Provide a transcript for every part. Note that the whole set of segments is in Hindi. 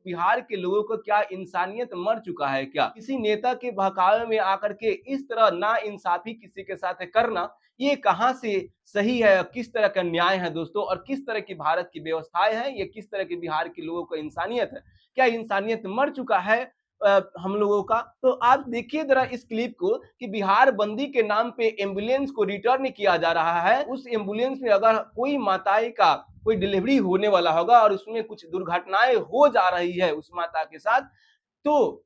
बिहार के लोगों को क्या इंसानियत मर चुका है क्या? किसी नेता के बहकावे में आकर के इस तरह नाइंसाफी किसी के साथ करना, ये कहाँ से सही है? किस तरह का न्याय है दोस्तों? और किस तरह की भारत की व्यवस्थाएं हैं? ये किस तरह के बिहार के लोगों को इंसानियत है? क्या इंसानियत मर चुका है हम लोगों का? तो आप देखिए जरा इस क्लिप को कि बिहार बंदी के नाम पे एम्बुलेंस को रिटर्न किया जा रहा है। उस एम्बुलेंस में अगर कोई माताएं का कोई डिलीवरी होने वाला होगा और उसमें कुछ दुर्घटनाएं हो जा रही है उस माता के साथ, तो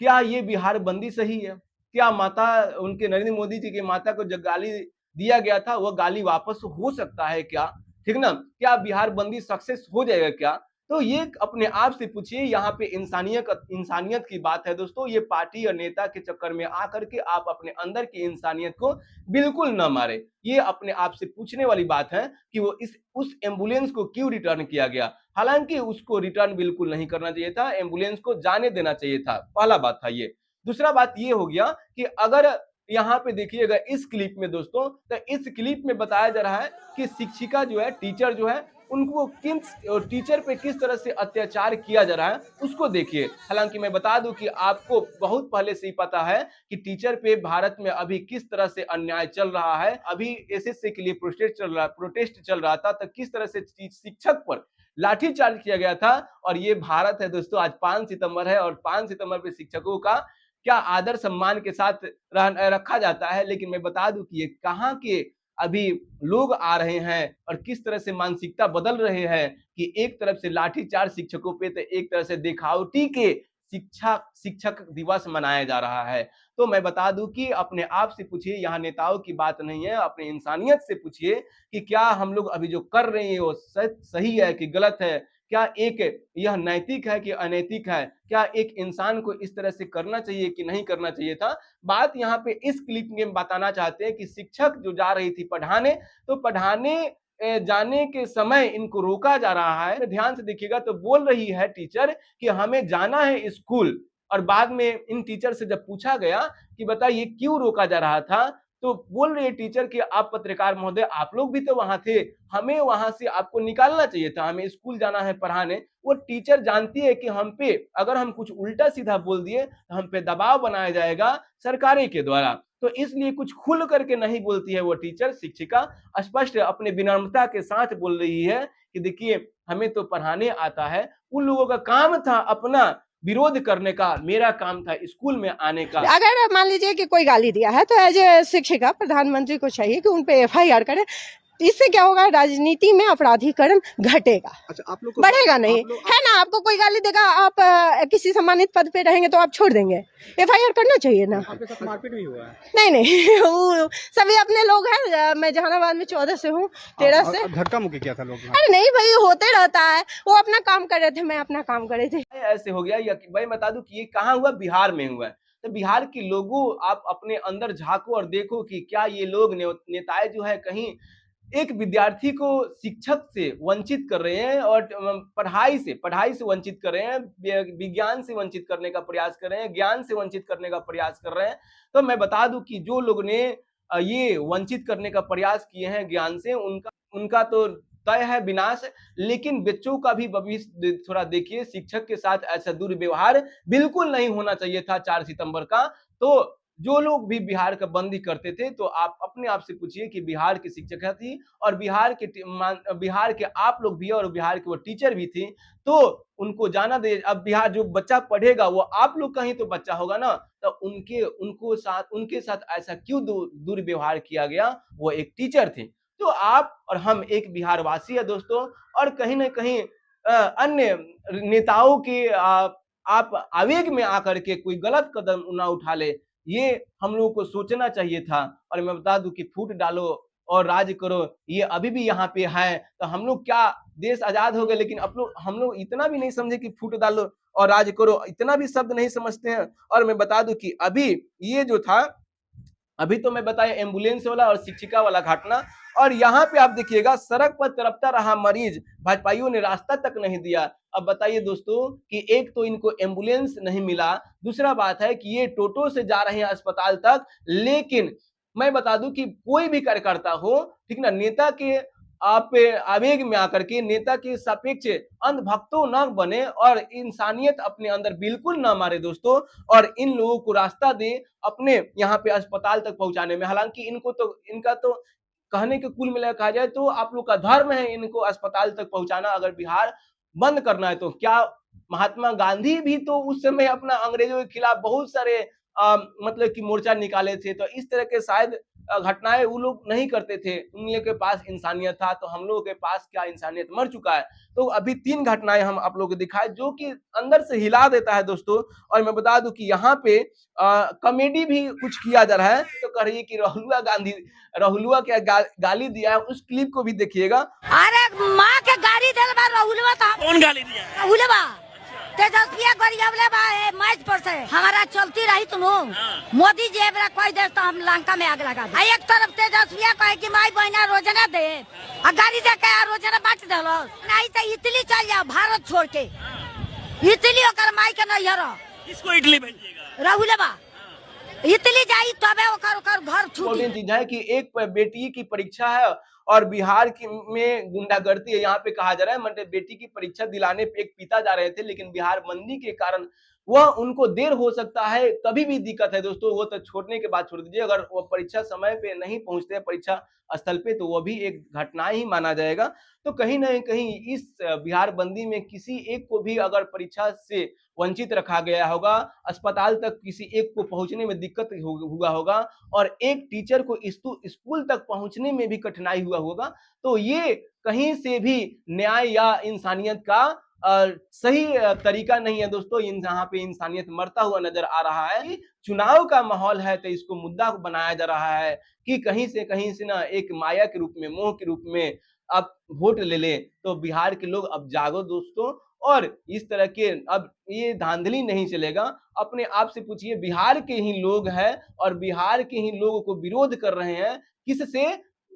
क्या ये बिहार बंदी सही है? क्या माता उनके नरेंद्र मोदी जी की माता को जो गाली दिया गया था, वो गाली वापस हो सकता है क्या? ठीक ना? क्या बिहार बंदी सक्सेस हो जाएगा क्या? तो ये अपने आप से पूछिए, यहाँ पे इंसानियत की बात है दोस्तों। ये पार्टी और नेता के चक्कर में आकर के आप अपने अंदर की इंसानियत को बिल्कुल ना मारे। ये अपने आप से पूछने वाली बात है कि वो इस उस एम्बुलेंस को क्यों रिटर्न किया गया? हालांकि उसको रिटर्न बिल्कुल नहीं करना चाहिए था, एम्बुलेंस को जाने देना चाहिए था। पहला बात था ये। दूसरा बात ये हो गया कि अगर यहाँ पे देखिएगा इस क्लिप में दोस्तों, तो इस क्लिप में बताया जा रहा है कि शिक्षिका जो है, टीचर जो है, उनको टीचर पे किस तरह से अत्याचार किया जा रहा है उसको देखिए। हालांकि मैं बता दूं कि आपको बहुत पहले से ही पता है कि टीचर पे भारत में अभी किस तरह से अन्याय चल रहा है। अभी एसएससी के लिए प्रोटेस्ट चल रहा था, तो किस तरह से शिक्षक पर लाठीचार्ज किया गया था। और ये भारत है दोस्तों, आज 5 सितंबर है और 5 सितंबर पे शिक्षकों का क्या आदर सम्मान के साथ रखा जाता है। लेकिन मैं बता दूं कि ये कहाँ के अभी लोग आ रहे हैं और किस तरह से मानसिकता बदल रहे हैं कि एक तरफ से लाठीचार्ज शिक्षकों पे, तो एक तरह से दिखावटी के शिक्षक दिवस मनाया जा रहा है। तो मैं बता दूं कि अपने आप से पूछिए, यहाँ नेताओं की बात नहीं है, अपने इंसानियत से पूछिए कि क्या हम लोग अभी जो कर रहे हैं वो सही है कि गलत है? क्या यह नैतिक है कि अनैतिक है? क्या एक इंसान को इस तरह से करना चाहिए कि नहीं करना चाहिए था? बात यहाँ पे इस क्लिप में बताना चाहते हैं कि शिक्षक जो जा रही थी पढ़ाने, तो पढ़ाने जाने के समय इनको रोका जा रहा है। ध्यान से देखिएगा तो बोल रही है टीचर कि हमें जाना है स्कूल। और बाद में इन टीचर से जब पूछा गया कि बताइए क्यों रोका जा रहा था, तो बोल रही है टीचर कि आप पत्रकार महोदय, आप लोग भी तो वहां थे, हमें वहां से आपको निकालना चाहिए था, हमें स्कूल जाना है पढ़ाने। वो टीचर जानती है कि हम पे अगर हम कुछ उल्टा सीधा बोल दिए तो हम पे दबाव बनाया जाएगा सरकारें के द्वारा, तो इसलिए कुछ खुल करके नहीं बोलती है वो टीचर। शिक्षिका स्पष्ट अपने विनम्रता के साथ बोल रही है कि देखिए हमें तो पढ़ाने आता है, उन लोगों का काम था अपना विरोध करने का, मेरा काम था स्कूल में आने का। अगर मान लीजिए कि कोई गाली दिया है तो एज ए शिक्षिका प्रधानमंत्री को चाहिए कि उन पे एफआईआर करें। इससे क्या होगा, राजनीति में अपराधीकरण घटेगा। अच्छा, आप लोग बढ़ेगा नहीं, है ना? आपको कोई गाली देगा, आप किसी सम्मानित पद पे रहेंगे तो आप छोड़ देंगे? एफआईआर करना चाहिए ना। आपके साथ मारपीट भी हुआ है? नहीं वो सभी अपने लोग हैं। मैं जहानाबाद में 14 से हूँ, 13 से। धक्का मुक्की किया था लोग? अरे नहीं भाई, होते रहता है। वो अपना काम कर रहे थे, मैं अपना काम कर रही थी। ऐसे हो गया या कि भाई बता दूं कि ये कहाँ हुआ? बिहार में हुआ है। तो बिहार के लोगों, आप अपने अंदर झांको और देखो कि क्या ये लोग नेताएं जो है कहीं एक विद्यार्थी को शिक्षक से वंचित कर रहे हैं और पढ़ाई से वंचित कर रहे हैं, विज्ञान से वंचित करने का प्रयास कर रहे हैं, ज्ञान से वंचित करने का प्रयास कर रहे हैं। तो मैं बता दूं कि जो लोग ने ये वंचित करने का प्रयास किए हैं ज्ञान से, उनका उनका तो तय है विनाश। लेकिन बच्चों का भी भविष्य थोड़ा देखिए, शिक्षक के साथ ऐसा दुर्व्यवहार बिल्कुल नहीं होना चाहिए था 4 सितंबर का। तो जो लोग भी बिहार का बंदी करते थे, तो आप अपने आप से पूछिए कि बिहार की शिक्षिका थी और बिहार के आप लोग भी, और बिहार के वो टीचर भी थी, तो उनको जाना दे। अब बिहार जो बच्चा पढ़ेगा वो आप लोग का ही तो बच्चा होगा ना, तो उनके साथ ऐसा क्यों दुर्व्यवहार किया गया? वो एक टीचर थे। तो आप और हम एक बिहार वासी है दोस्तों, और कहीं ना कहीं अन्य नेताओं के आप आवेग में आकर के कोई गलत कदम ना उठा ले, ये हम लोगों को सोचना चाहिए था। और मैं बता दूं कि फूट डालो और राज करो, ये अभी भी यहाँ पे है। तो हम लोग क्या, देश आजाद हो गए, लेकिन हम लोग इतना भी नहीं समझे कि फूट डालो और राज करो, इतना भी शब्द नहीं समझते हैं। और मैं बता दूं कि अभी ये जो था, अभी तो मैं बताया एम्बुलेंस वाला और शिक्षिका वाला घटना, और यहाँ पे आप देखिएगा सड़क पर तड़पता रहा मरीज, भाजपाइयों ने रास्ता तक नहीं दिया। अब बताइए दोस्तों कि एक तो इनको एम्बुलेंस नहीं मिला, दूसरा बात है कि ये टोटो से जा रहे हैं अस्पताल तक। लेकिन मैं बता दूं कि कोई भी कार्यकर्ता हो, ठीक ना, नेता के आप आवेग में आकर के नेता के सापेक्ष अंधभक्तों न बने और इंसानियत अपने अंदर बिल्कुल ना मारे दोस्तों, और इन लोगों को रास्ता दे अपने यहाँ पे अस्पताल तक पहुंचाने में। हालांकि इनका तो कहने के कुल मिला कहा जाए तो आप लोग का धर्म है इनको अस्पताल तक पहुंचाना। अगर बिहार बंद करना है तो क्या महात्मा गांधी भी तो उस समय अपना अंग्रेजों के खिलाफ बहुत सारे मतलब कि मोर्चा निकाले थे, तो इस तरह के शायद घटनाएं वो लोग नहीं करते थे। उन लोगों के पास इंसानियत था, तो हम लोगों के पास क्या इंसानियत मर चुका है। तो अभी 3 घटनाएं हम आप लोगों को दिखाए जो कि अंदर से हिला देता है दोस्तों। और मैं बता दूं कि यहाँ पे कॉमेडी भी कुछ किया जा रहा है, तो कह रही है कि राहुलुआ क्या गाली दिया है, उस क्लिप को भी देखिएगा। अरे माँ के गाड़ी दिल बा राहुलवा था। कौन गाली दिया? राहुलवा तेजस्वी गरियावले बा मैच पर से हमारा चलती रही तुम मोदी जी एबरा कोई देर तो हम लंका में आग लगा दे। एक तरफ तेजस्वी कहे कि माई बहना रोजना दे आ गाड़ी दे के रोजना बांट देलो, नहीं तो इटली चल जाओ भारत छोड़ के। इटली ओकर माई के नहीं हरो। किसको इटली भेजिएगा? राहुलवा इटली जाई तबे ओकर घर छूटी। चीज है कि एक बेटी की परीक्षा है और बिहार की में गुंडागर्दी है। यहाँ पे कहा जा रहा है मतलब बेटी की परीक्षा दिलाने पे एक पिता जा रहे थे, लेकिन बिहार मंदी के कारण वह उनको देर हो सकता है, कभी भी दिक्कत है दोस्तों। वो तो छोड़ने के बाद छोड़ दीजिए, अगर वो परीक्षा समय पे नहीं पहुंचते परीक्षा स्थल पे तो वो भी एक घटना ही माना जाएगा। तो कहीं ना कहीं इस बिहार बंदी में किसी एक को भी अगर परीक्षा से वंचित रखा गया होगा, अस्पताल तक किसी एक को पहुंचने में दिक्कत हुआ होगा और एक टीचर को स्कूल तक पहुंचने में भी कठिनाई हुआ होगा, तो ये कहीं से भी न्याय या इंसानियत का सही तरीका नहीं है दोस्तों। जहाँ पे इंसानियत मरता हुआ नजर आ रहा है। चुनाव का माहौल है तो इसको मुद्दा बनाया जा रहा है कि कहीं से ना एक माया के रूप में, मोह के रूप में आप वोट ले ले। तो बिहार के लोग अब जागो दोस्तों, और इस तरह के अब ये धांधली नहीं चलेगा। अपने आप से पूछिए, बिहार के ही लोग हैं और बिहार के ही लोगों को विरोध कर रहे हैं, किससे?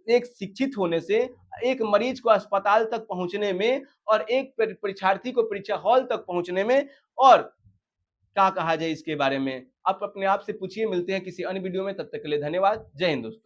एक शिक्षित होने से, एक मरीज को अस्पताल तक पहुंचने में और एक परीक्षार्थी को परीक्षा हॉल तक पहुंचने में। और क्या कहा जाए इसके बारे में, आप अपने आप से पूछिए। मिलते हैं किसी अन्य वीडियो में, तब तक के लिए धन्यवाद। जय हिंद दोस्तों।